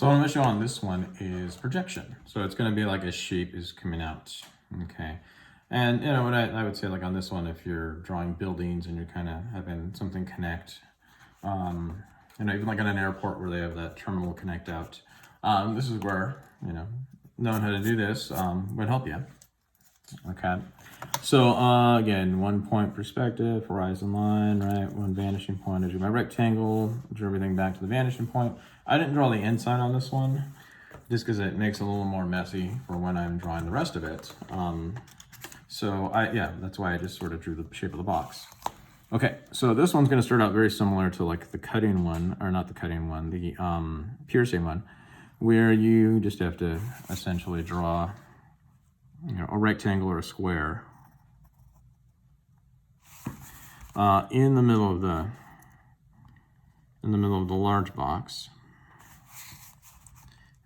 So what I'm going to show on this one is projection. So it's going to be like a shape is coming out. Okay. And you know what I would say, like on this one, if you're drawing buildings and you're kind of having something connect, you know, even like in an airport where they have that terminal connect out, this is where, you know, knowing how to do this would help you. Okay. So again, 1 point perspective, horizon line, right? One vanishing point. I drew my rectangle, drew everything back to the vanishing point. I didn't draw the inside on this one just because it makes it a little more messy for when I'm drawing the rest of it. Yeah, that's why I just sort of drew the shape of the box. Okay, so this one's going to start out very similar to like the cutting one, or not the cutting one, the piercing one, where you just have to essentially draw, you know, a rectangle or a square in the middle of the large box.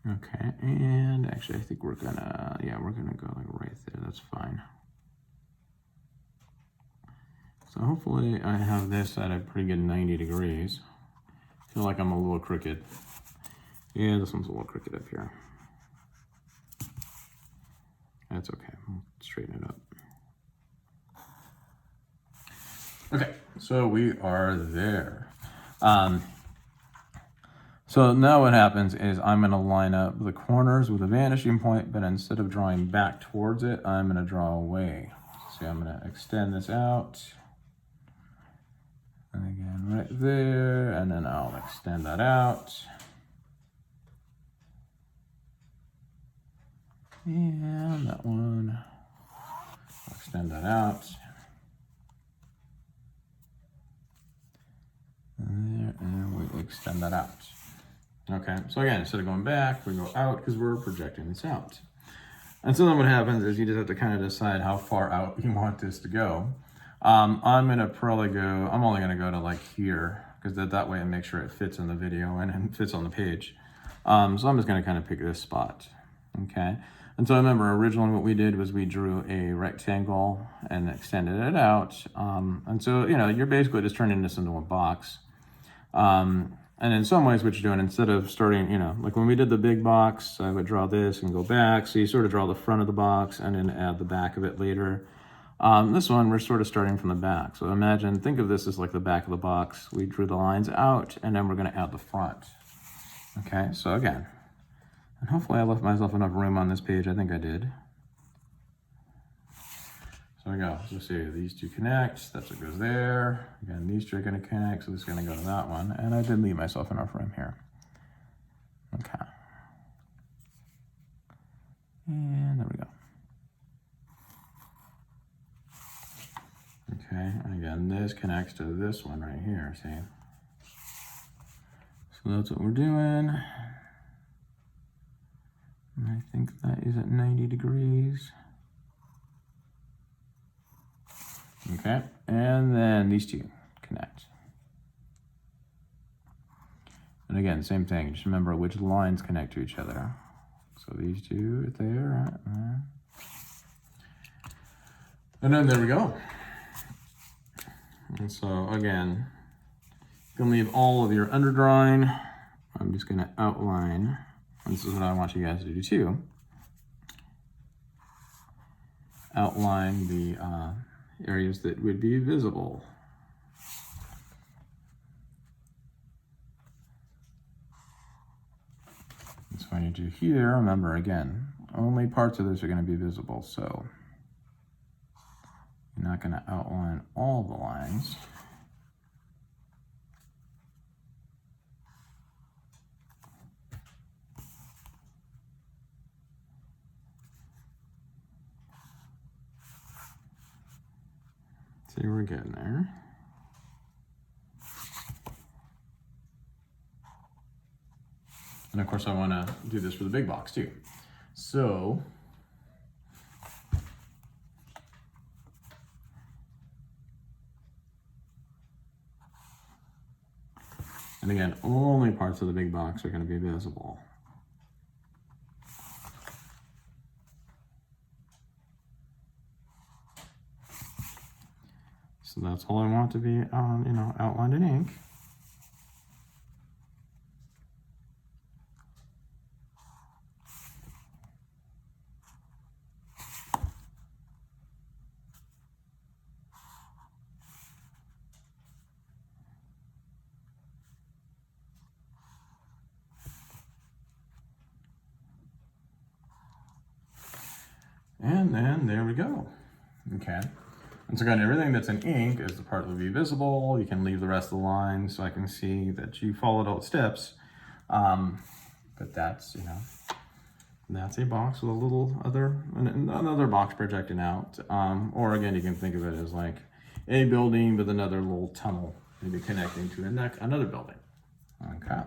Okay, and actually I think we're gonna go like right there. That's fine. So hopefully I have this at a pretty good 90 degrees. I feel like I'm a little crooked. Yeah, this one's a little crooked up here. That's okay. We'll straighten it up. Okay, so we are there. So now what happens is I'm going to line up the corners with a vanishing point, but instead of drawing back towards it, I'm going to draw away. So I'm going to extend this out. And again, right there, and then I'll extend that out. And that one, I'll extend that out. And there, and we extend that out. Okay, so again, instead of going back, we go out because we're projecting this out. And so then what happens is you just have to kind of decide how far out you want this to go. I'm only gonna go to like here, because that way it makes sure it fits in the video and it fits on the page. So I'm just gonna kind of pick this spot, okay? And so remember, originally what we did was we drew a rectangle and extended it out. And so, you know, you're basically just turning this into a box. And in some ways what you're doing, instead of starting, you know, like when we did the big box, I would draw this and go back. So you sort of draw the front of the box and then add the back of it later. This one, we're sort of starting from the back. So think of this as like the back of the box. We drew the lines out and then we're going to add the front. Okay, so again, and hopefully I left myself enough room on this page. I think I did. So we go. So see, these two connect. That's what goes there. Again, these two are going to connect. So this is going to go to that one. And I did leave myself enough room here. Okay. And there we go. Okay, and again, this connects to this one right here, see? So that's what we're doing. And I think that is at 90 degrees. Okay, and then these two connect. And again, same thing, just remember which lines connect to each other. So these two right there, right there. And then there we go. And so again, you can leave all of your underdrawing. I'm just gonna outline. This is what I want you guys to do too. Outline the areas that would be visible. And so when you do here, remember again, only parts of this are going to be visible. So you're not going to outline all the lines. See, we're getting there. And of course I want to do this for the big box too. So and again, only parts of the big box are going to be visible. So that's all I want to be outlined in ink. and there we go. Okay. And so again, everything that's in ink is the part that will be visible. You can leave the rest of the lines so I can see that you followed all the steps. But that's, you know, that's a box with a little another box projecting out. Or again, you can think of it as like a building with another little tunnel maybe connecting to another building. Okay.